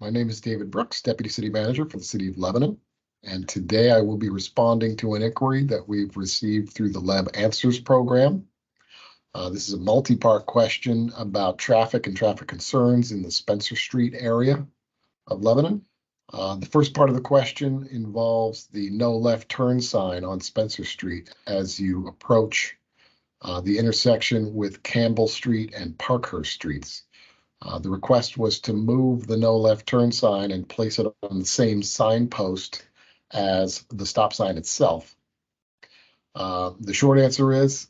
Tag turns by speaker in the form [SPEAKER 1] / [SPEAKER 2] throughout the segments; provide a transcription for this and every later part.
[SPEAKER 1] My name is David Brooks, Deputy City Manager for the City of Lebanon, and today I will be responding to an inquiry that we've received through the LebAnswers program. This is a multi-part question about traffic and traffic concerns in the Spencer Street area of Lebanon. The first part of the question involves the no left turn sign on Spencer Street as you approach the intersection with Campbell Street and Parkhurst Streets. The request was to move the no left turn sign and place it on the same signpost as the stop sign itself. The short answer is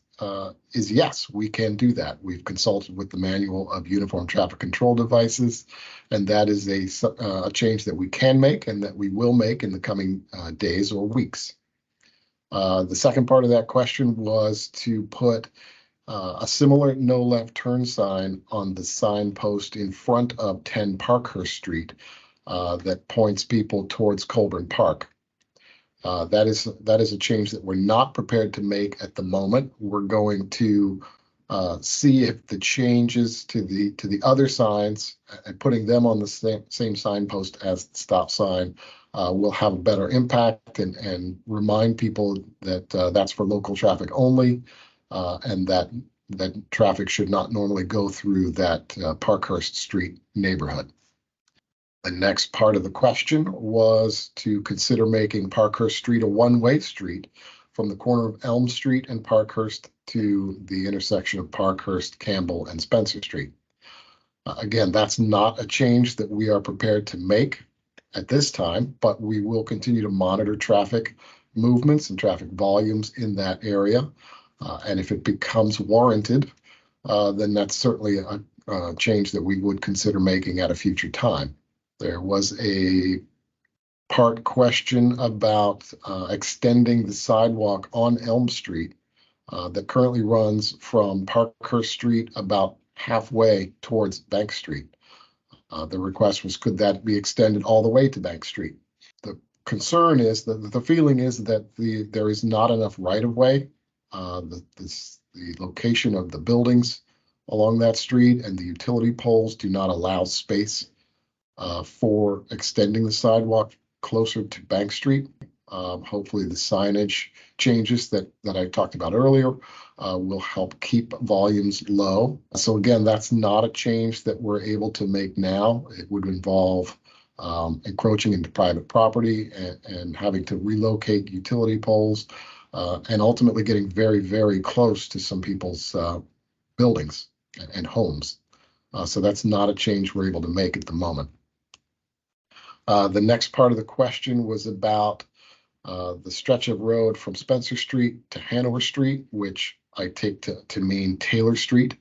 [SPEAKER 1] yes, we can do that. We've consulted with the Manual of Uniform Traffic Control Devices, and that is a change that we can make and that we will make in the coming days or weeks. The second part of that question was to put a similar no left turn sign on the signpost in front of 10 Parkhurst Street that points people towards Colburn Park. That is a change that we're not prepared to make at the moment. We're going to see if the changes to the other signs and putting them on the same signpost as the stop sign will have a better impact and remind people that that's for local traffic only. And that traffic should not normally go through that Parkhurst Street neighborhood. The next part of the question was to consider making Parkhurst Street a one-way street from the corner of Elm Street and Parkhurst to the intersection of Parkhurst, Campbell, and Spencer Street. Again, that's not a change that we are prepared to make at this time, but we will continue to monitor traffic movements and traffic volumes in that area. And if it becomes warranted, then that's certainly a change that we would consider making at a future time. There was a part question about extending the sidewalk on Elm Street that currently runs from Parkhurst Street about halfway towards Bank Street. The request was, could that be extended all the way to Bank Street? The concern is that the feeling is that there is not enough right-of-way. The location of the buildings along that street and the utility poles do not allow space for extending the sidewalk closer to Bank Street. Hopefully the signage changes that I talked about earlier will help keep volumes low. So again, that's not a change that we're able to make now. It would involve encroaching into private property and having to relocate utility poles. And ultimately getting very, very close to some people's buildings and homes. So that's not a change we're able to make at the moment. The next part of the question was about the stretch of road from Spencer Street to Hanover Street, which I take to mean Taylor Street,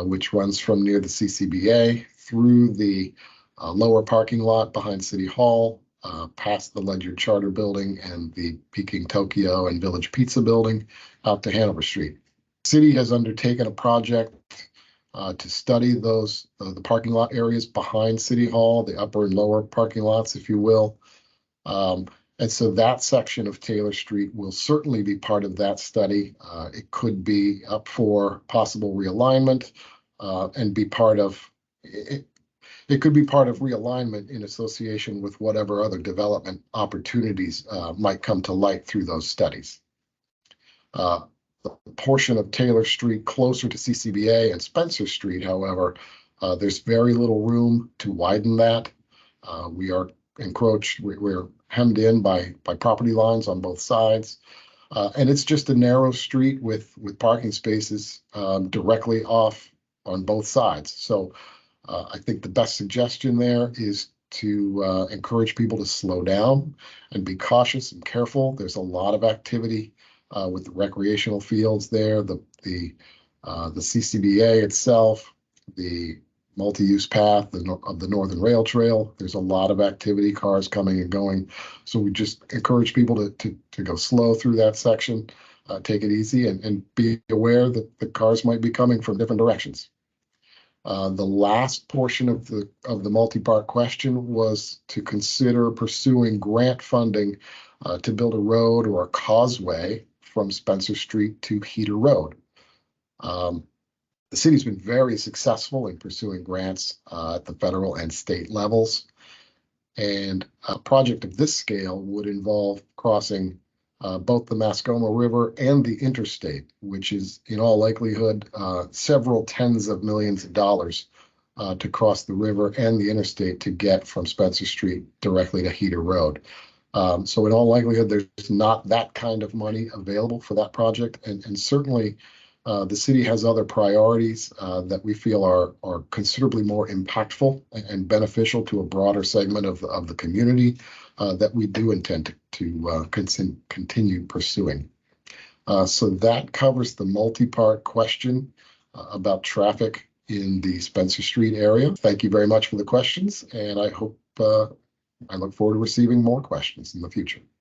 [SPEAKER 1] which runs from near the CCBA through the lower parking lot behind City Hall, past the Ledyard Charter Building and the Peking Tokyo and Village Pizza Building out to Hanover Street. The city has undertaken a project to study those the parking lot areas behind City Hall, the upper and lower parking lots, if you will. And so that section of Taylor Street will certainly be part of that study. It could be up for possible realignment and be part of it. It could be part of realignment in association with whatever other development opportunities might come to light through those studies. The portion of Taylor Street closer to CCBA and Spencer Street, however, there's very little room to widen that. We are encroached, we're hemmed in by property lines on both sides. And it's just a narrow street with parking spaces directly off on both sides. So I think the best suggestion there is to encourage people to slow down and be cautious and careful. There's a lot of activity with the recreational fields there, the CCBA itself, the multi-use path of the Northern Rail Trail. There's a lot of activity, cars coming and going. So we just encourage people to go slow through that section, take it easy, and be aware that the cars might be coming from different directions. The last portion of the multi-part question was to consider pursuing grant funding to build a road or a causeway from Spencer Street to Heater Road. The city's been very successful in pursuing grants at the federal and state levels. And a project of this scale would involve crossing both the Mascoma River and the interstate, which is in all likelihood several tens of millions of dollars to cross the river and the interstate to get from Spencer Street directly to Heater Road. So in all likelihood, there's not that kind of money available for that project. And certainly the city has other priorities that we feel are considerably more impactful and beneficial to a broader segment of the community that we do intend to continue pursuing. So that covers the multi-part question about traffic in the Spencer Street area. Thank you very much for the questions, and I look forward to receiving more questions in the future.